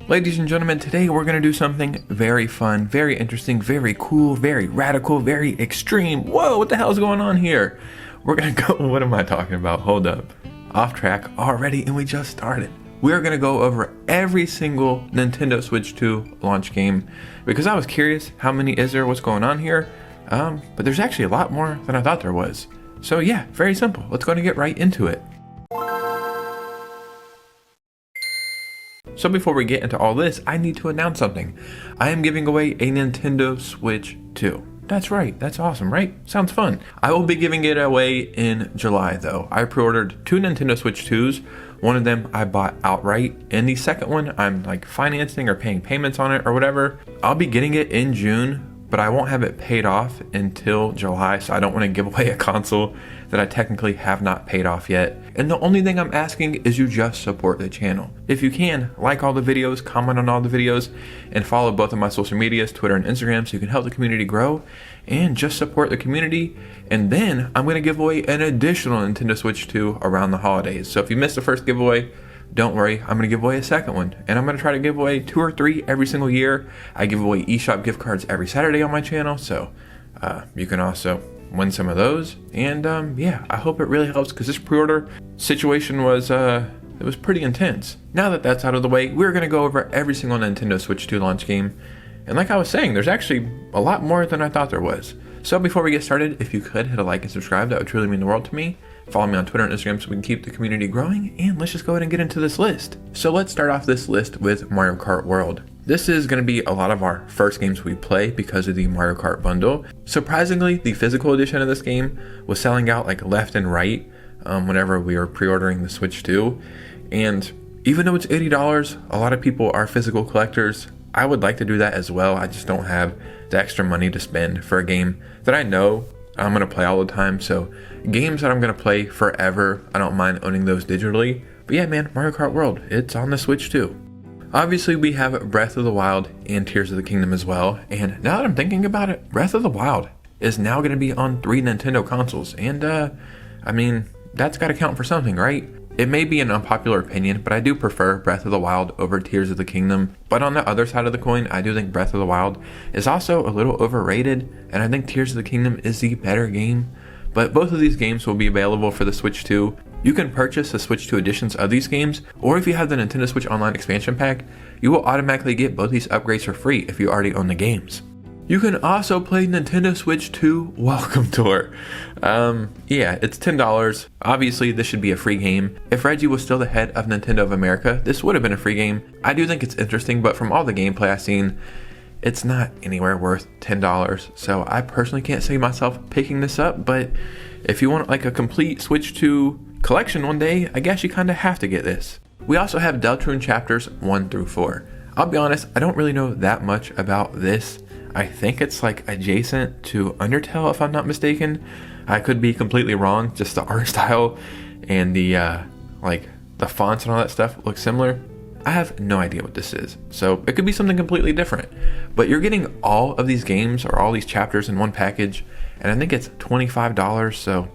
Ladies and gentlemen, today we're going to do something very fun, very interesting, very cool, very radical, very extreme. Whoa, what the hell is going on here? We're going to go, what am I talking about? Hold up. Off track already, and we just started. We are going to go over every single Nintendo Switch 2 launch game because I was curious how many is there, what's going on here. But there's actually a lot more than I thought there was. So yeah, very simple. Let's go and get right into it. So before we get into all this, I need to announce something. I am giving away a Nintendo Switch 2. That's right, that's awesome, right? Sounds fun. I will be giving it away in July though. I pre-ordered 2 Nintendo Switch 2s. One of them I bought outright, and the second one I'm like financing or paying payments on it or whatever. I'll be getting it in June, but I won't have it paid off until July, so I don't want to give away a console that I technically have not paid off yet. And the only thing I'm asking is you just support the channel. If you can, like all the videos, comment on all the videos, and follow both of my social medias, Twitter and Instagram, so you can help the community grow and just support the community. And then I'm going to give away an additional Nintendo Switch 2 around the holidays. So if you missed the first giveaway, don't worry, I'm going to give away a second one, and I'm going to try to give away 2 or 3 every single year. I give away eShop gift cards every Saturday on my channel, so you can also win some of those. And yeah, I hope it really helps because this pre-order situation was it was pretty intense. Now that that's out of the way, we're going to go over every single Nintendo Switch 2 launch game. And like I was saying, there's actually a lot more than I thought there was. So before we get started, if you could hit a like and subscribe, that would truly mean the world to me. Follow me on Twitter and Instagram so we can keep the community growing, and let's just go ahead and get into this list. So let's start off this list with Mario Kart World. This is going to be a lot of our first games we play because of the Mario Kart bundle. Surprisingly, the physical edition of this game was selling out like left and right whenever we were pre-ordering the Switch 2. And even though it's $80, a lot of people are physical collectors. I would like to do that as well. I just don't have the extra money to spend for a game that I know I'm going to play all the time. So games that I'm going to play forever, I don't mind owning those digitally. But yeah, man, Mario Kart World, it's on the Switch too. Obviously, we have Breath of the Wild and Tears of the Kingdom as well. And now that I'm thinking about it, Breath of the Wild is now going to be on 3 Nintendo consoles. And I mean, that's got to count for something, right? It may be an unpopular opinion, but I do prefer Breath of the Wild over Tears of the Kingdom. But on the other side of the coin, I do think Breath of the Wild is also a little overrated, and I think Tears of the Kingdom is the better game. But both of these games will be available for the Switch 2. You can purchase the Switch 2 editions of these games, or if you have the Nintendo Switch Online expansion pack, you will automatically get both these upgrades for free if you already own the games. You can also play Nintendo Switch 2 Welcome Tour. Yeah, it's $10. Obviously, this should be a free game. If Reggie was still the head of Nintendo of America, this would have been a free game. I do think it's interesting, but from all the gameplay I've seen, it's not anywhere worth $10. So I personally can't see myself picking this up, but if you want like a complete Switch 2 collection one day, I guess you kind of have to get this. We also have Deltrune Chapters 1 through 4. I'll be honest, I don't really know that much about this. I think it's like adjacent to Undertale if I'm not mistaken. I could be completely wrong, just the art style and the like the fonts and all that stuff look similar. I have no idea what this is, so it could be something completely different. But you're getting all of these games or all these chapters in one package, and I think it's $25, so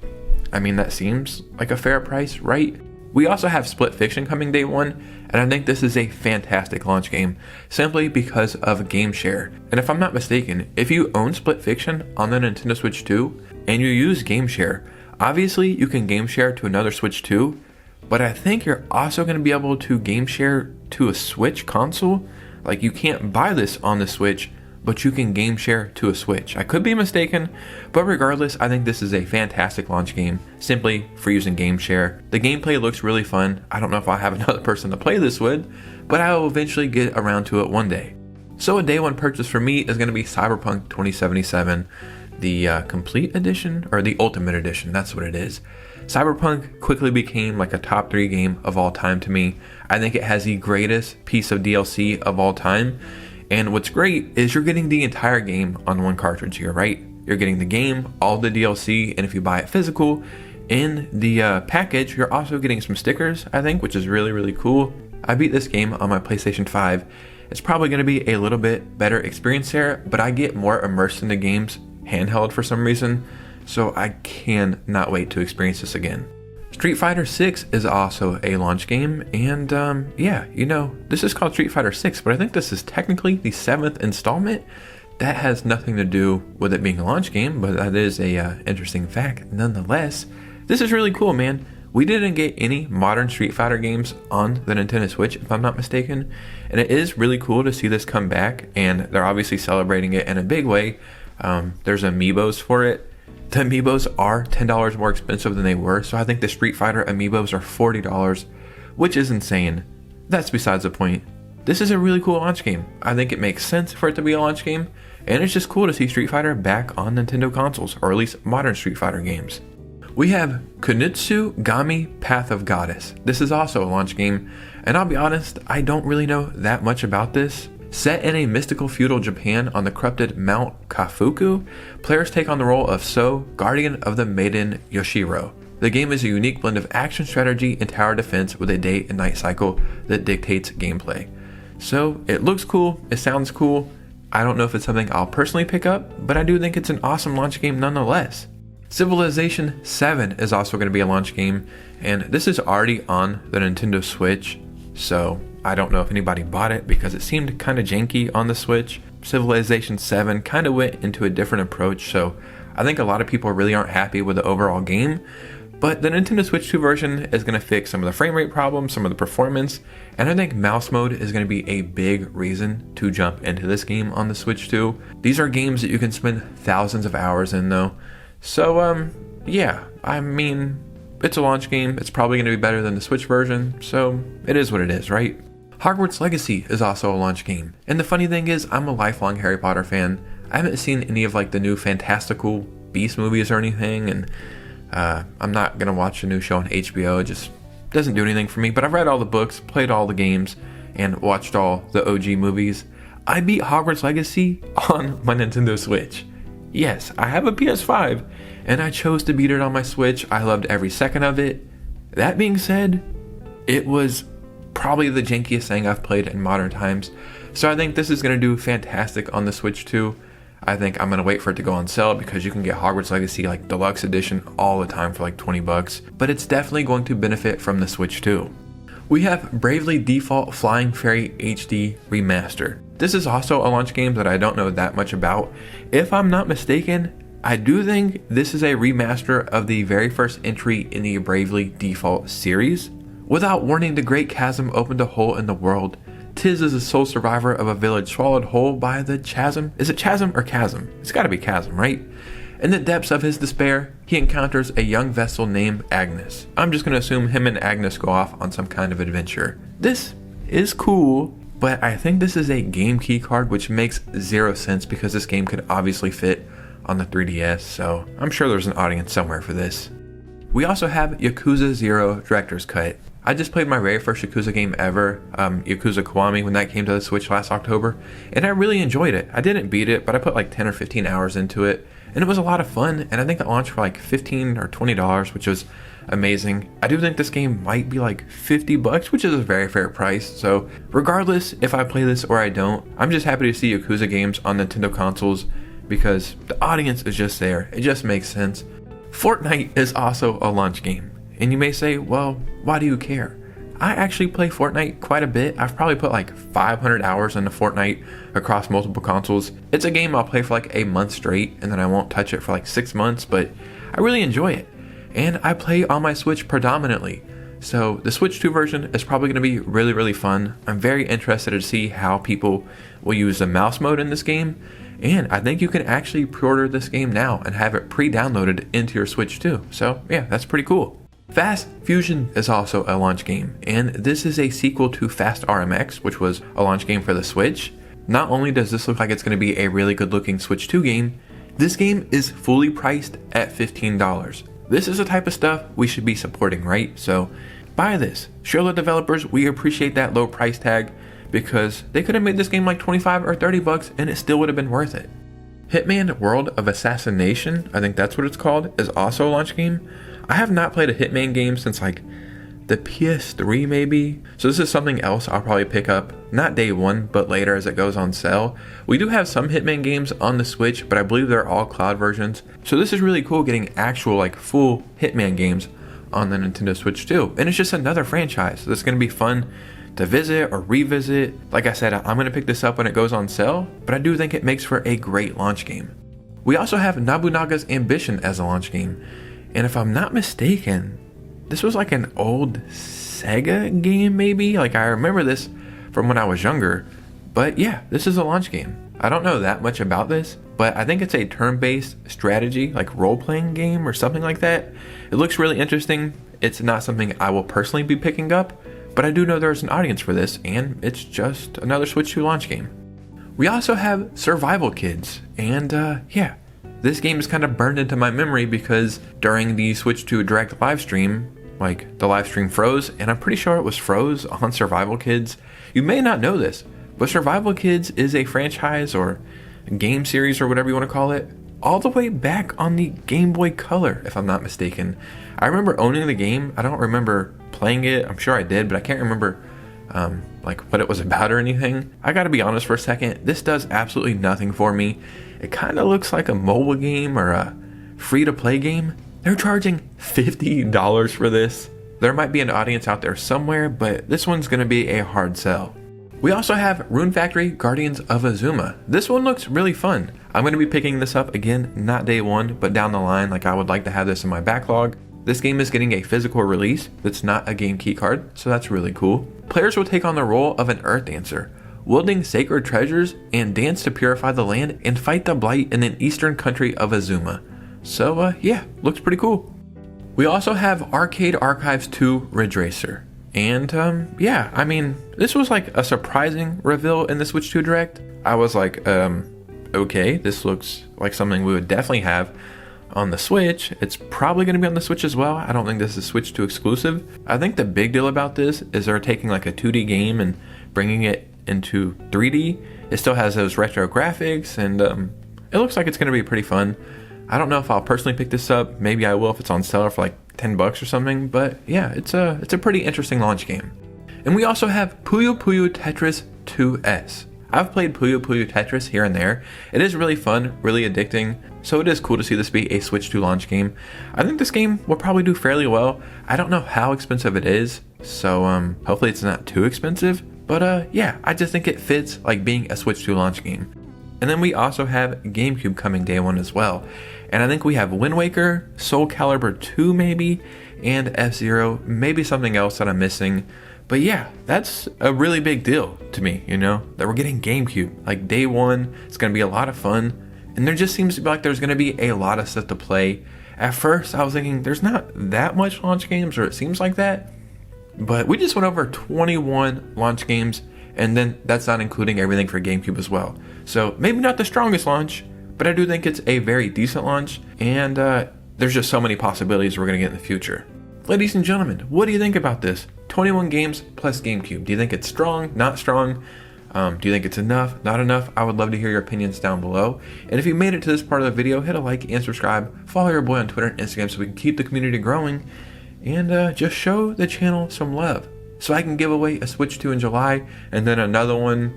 I mean that seems like a fair price, right? We also have Split Fiction coming day 1, and I think this is a fantastic launch game simply because of Game Share. And if I'm not mistaken, if you own Split Fiction on the Nintendo Switch 2 and you use Game Share, obviously you can Game Share to another Switch 2, but I think you're also going to be able to Game Share to a Switch console. Like you can't buy this on the Switch, but you can Game Share to a Switch. I could be mistaken, but regardless, I think this is a fantastic launch game simply for using Game Share. The gameplay looks really fun. I don't know if I'll have another person to play this with, but I will eventually get around to it one day. So a day 1 purchase for me is going to be Cyberpunk 2077, the complete edition, or the ultimate edition, that's what it is. Cyberpunk quickly became like a top 3 game of all time to me. I think it has the greatest piece of DLC of all time. And what's great is you're getting the entire game on one cartridge here, right? You're getting the game, all the DLC, and if you buy it physical, in the package, you're also getting some stickers, I think, which is really, really cool. I beat this game on my PlayStation 5. It's probably going to be a little bit better experience there, but I get more immersed in the games handheld for some reason, so I cannot wait to experience this again. Street Fighter 6 is also a launch game, and yeah, you know, this is called Street Fighter 6, but I think this is technically the 7th installment. That has nothing to do with it being a launch game, but that is a interesting fact nonetheless. This is really cool, man. We didn't get any modern Street Fighter games on the Nintendo Switch, if I'm not mistaken, and it is really cool to see this come back, and they're obviously celebrating it in a big way. There's amiibos for it. The amiibos are $10 more expensive than they were, so I think the Street Fighter amiibos are $40, which is insane. That's besides the point. This is a really cool launch game. I think it makes sense for it to be a launch game, and it's just cool to see Street Fighter back on Nintendo consoles, or at least modern Street Fighter games. We have Kunitsu-Gami Path of Goddess. This is also a launch game, and I'll be honest, I don't really know that much about this. Set in a mystical feudal Japan on the corrupted Mount Kafuku, players take on the role of So, guardian of the maiden Yoshiro. The game is a unique blend of action strategy and tower defense with a day and night cycle that dictates gameplay. So it looks cool, it sounds cool. I don't know if it's something I'll personally pick up, but I do think it's an awesome launch game nonetheless. Civilization 7 is also going to be a launch game, and this is already on the Nintendo Switch, so I don't know if anybody bought it because it seemed kind of janky on the Switch. Civilization 7 kind of went into a different approach, so I think a lot of people really aren't happy with the overall game. But the Nintendo Switch 2 version is going to fix some of the frame rate problems, some of the performance, and I think mouse mode is going to be a big reason to jump into this game on the Switch 2. These are games that you can spend thousands of hours in though. So yeah, I mean, it's a launch game. It's probably going to be better than the Switch version, so it is what it is, right? Hogwarts Legacy is also a launch game. And the funny thing is, I'm a lifelong Harry Potter fan. I haven't seen any of like the new Fantastical Beasts movies or anything, and I'm not going to watch a new show on HBO. It just doesn't do anything for me. But I've read all the books, played all the games, and watched all the OG movies. I beat Hogwarts Legacy on my Nintendo Switch. Yes, I have a PS5, and I chose to beat it on my Switch. I loved every second of it. That being said, it was probably the jankiest thing I've played in modern times. So I think this is going to do fantastic on the Switch too. I think I'm going to wait for it to go on sale because you can get Hogwarts Legacy like Deluxe Edition all the time for like $20, but it's definitely going to benefit from the Switch too. We have Bravely Default Flying Fairy HD Remaster. This is also a launch game that I don't know that much about. If I'm not mistaken, I do think this is a remaster of the very first entry in the Bravely Default series. Without warning, the Great Chasm opened a hole in the world. Tiz is the sole survivor of a village swallowed whole by the chasm. Is it chasm or chasm? It's gotta be chasm, right? In the depths of his despair, he encounters a young vessel named Agnes. I'm just gonna assume him and Agnes go off on some kind of adventure. This is cool, but I think this is a game key card, which makes zero sense because this game could obviously fit on the 3DS, so I'm sure there's an audience somewhere for this. We also have Yakuza 0 Director's Cut. I just played my very first Yakuza game ever, Yakuza Kiwami, when that came to the Switch last October, and I really enjoyed it. I didn't beat it, but I put like 10 or 15 hours into it, and it was a lot of fun, and I think it launched for like $15 or $20, which was amazing. I do think this game might be like $50, which is a very fair price, so regardless if I play this or I don't, I'm just happy to see Yakuza games on Nintendo consoles because the audience is just there. It just makes sense. Fortnite is also a launch game, and you may say, well, why do you care? I actually play Fortnite quite a bit. I've probably put like 500 hours into Fortnite across multiple consoles. It's a game I'll play for like a month straight, and then I won't touch it for like 6 months, but I really enjoy it. And I play on my Switch predominantly. So the Switch 2 version is probably going to be really, really fun. I'm very interested to see how people will use the mouse mode in this game. And I think you can actually pre-order this game now and have it pre-downloaded into your Switch too. So yeah, that's pretty cool. Fast Fusion is also a launch game, and this is a sequel to Fast RMX, which was a launch game for the Switch. Not only does this look like it's going to be a really good looking Switch 2 game, this game is fully priced at $15. This is the type of stuff we should be supporting, right? So buy this. Show the developers we appreciate that low price tag, because they could have made this game like $25 or $30 and it still would have been worth it. Hitman World of Assassination, I think that's what it's called, is also a launch game. I have not played a Hitman game since like the PS3 maybe, so this is something else I'll probably pick up, not day one, but later as it goes on sale. We do have some Hitman games on the Switch, but I believe they're all cloud versions, so this is really cool getting actual like full Hitman games on the Nintendo Switch 2. And it's just another franchise that's going to be fun to visit or revisit. Like I said, I'm going to pick this up when it goes on sale, but I do think it makes for a great launch game. We also have Nobunaga's Ambition as a launch game. And if I'm not mistaken, this was like an old Sega game maybe? Like I remember this from when I was younger. But yeah, this is a launch game. I don't know that much about this, but I think it's a turn-based strategy, like role-playing game or something like that. It looks really interesting. It's not something I will personally be picking up, but I do know there's an audience for this, and it's just another Switch 2 launch game. We also have Survival Kids, and yeah, this game is kind of burned into my memory because during the Switch 2 Direct live stream, like the live stream froze, and I'm pretty sure it was froze on Survival Kids. You may not know this, but Survival Kids is a franchise or a game series or whatever you want to call it, all the way back on the Game Boy Color, if I'm not mistaken. I remember owning the game. I don't remember playing it. I'm sure I did, but I can't remember like what it was about or anything. I gotta be honest for a second, this does absolutely nothing for me. It kind of looks like a mobile game or a free-to-play game. They're charging $50 for this. There might be an audience out there somewhere, but this one's gonna be a hard sell. We also have Rune Factory Guardians of Azuma. This one looks really fun. I'm going to be picking this up again, not day one, but down the line. Like I would like to have this in my backlog. This game is getting a physical release that's not a game key card, so that's really cool. Players will take on the role of an earth dancer, wielding sacred treasures and dance to purify the land and fight the blight in the eastern country of Azuma. So yeah, looks pretty cool. We also have Arcade Archives 2 Ridge Racer. And yeah, I mean, this was like a surprising reveal in the Switch 2 Direct. I was like, okay, this looks like something we would definitely have on the Switch. It's probably going to be on the Switch as well. I don't think this is Switch 2 exclusive. I think the big deal about this is they're taking like a 2D game and bringing it into 3D. It still has those retro graphics, and it looks like it's going to be pretty fun. I don't know if I'll personally pick this up. Maybe I will if it's on sale for like $10 or something, but yeah, it's a pretty interesting launch game. And we also have Puyo Tetris 2S. I've played Puyo Tetris here and there. It is really fun, really addicting, so it is cool to see this be a Switch 2 launch game. I think this game will probably do fairly well. I don't know how expensive it is, so hopefully it's not too expensive, but yeah, I just think it fits like being a Switch 2 launch game. And then we also have GameCube coming day one as well. And I think we have Wind Waker, Soul Calibur 2 maybe, and F-Zero, maybe something else that I'm missing. But yeah, that's a really big deal to me, you know, that we're getting GameCube. Like day one, it's going to be a lot of fun. And there just seems to be like there's going to be a lot of stuff to play. At first, I was thinking there's not that much launch games, or it seems like that. But we just went over 21 launch games, and then that's not including everything for GameCube as well. So maybe not the strongest launch, but I do think it's a very decent launch, and there's just so many possibilities we're going to get in the future. Ladies and gentlemen, what do you think about this? 21 games plus GameCube. Do you think it's strong, not strong? Do you think it's enough, not enough? I would love to hear your opinions down below. And if you made it to this part of the video, hit a like and subscribe. Follow your boy on Twitter and Instagram so we can keep the community growing, and just show the channel some love. So I can give away a Switch 2 in July, and then another one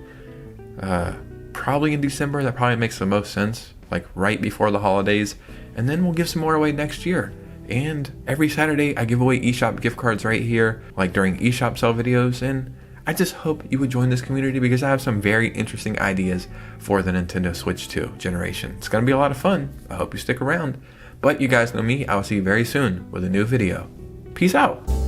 probably in December. That probably makes the most sense, like right before the holidays. And then we'll give some more away next year. And every Saturday I give away eShop gift cards right here, like during eShop sale videos. And I just hope you would join this community because I have some very interesting ideas for the Nintendo Switch 2 generation. It's going to be a lot of fun. I hope you stick around. But you guys know me. I will see you very soon with a new video. Peace out.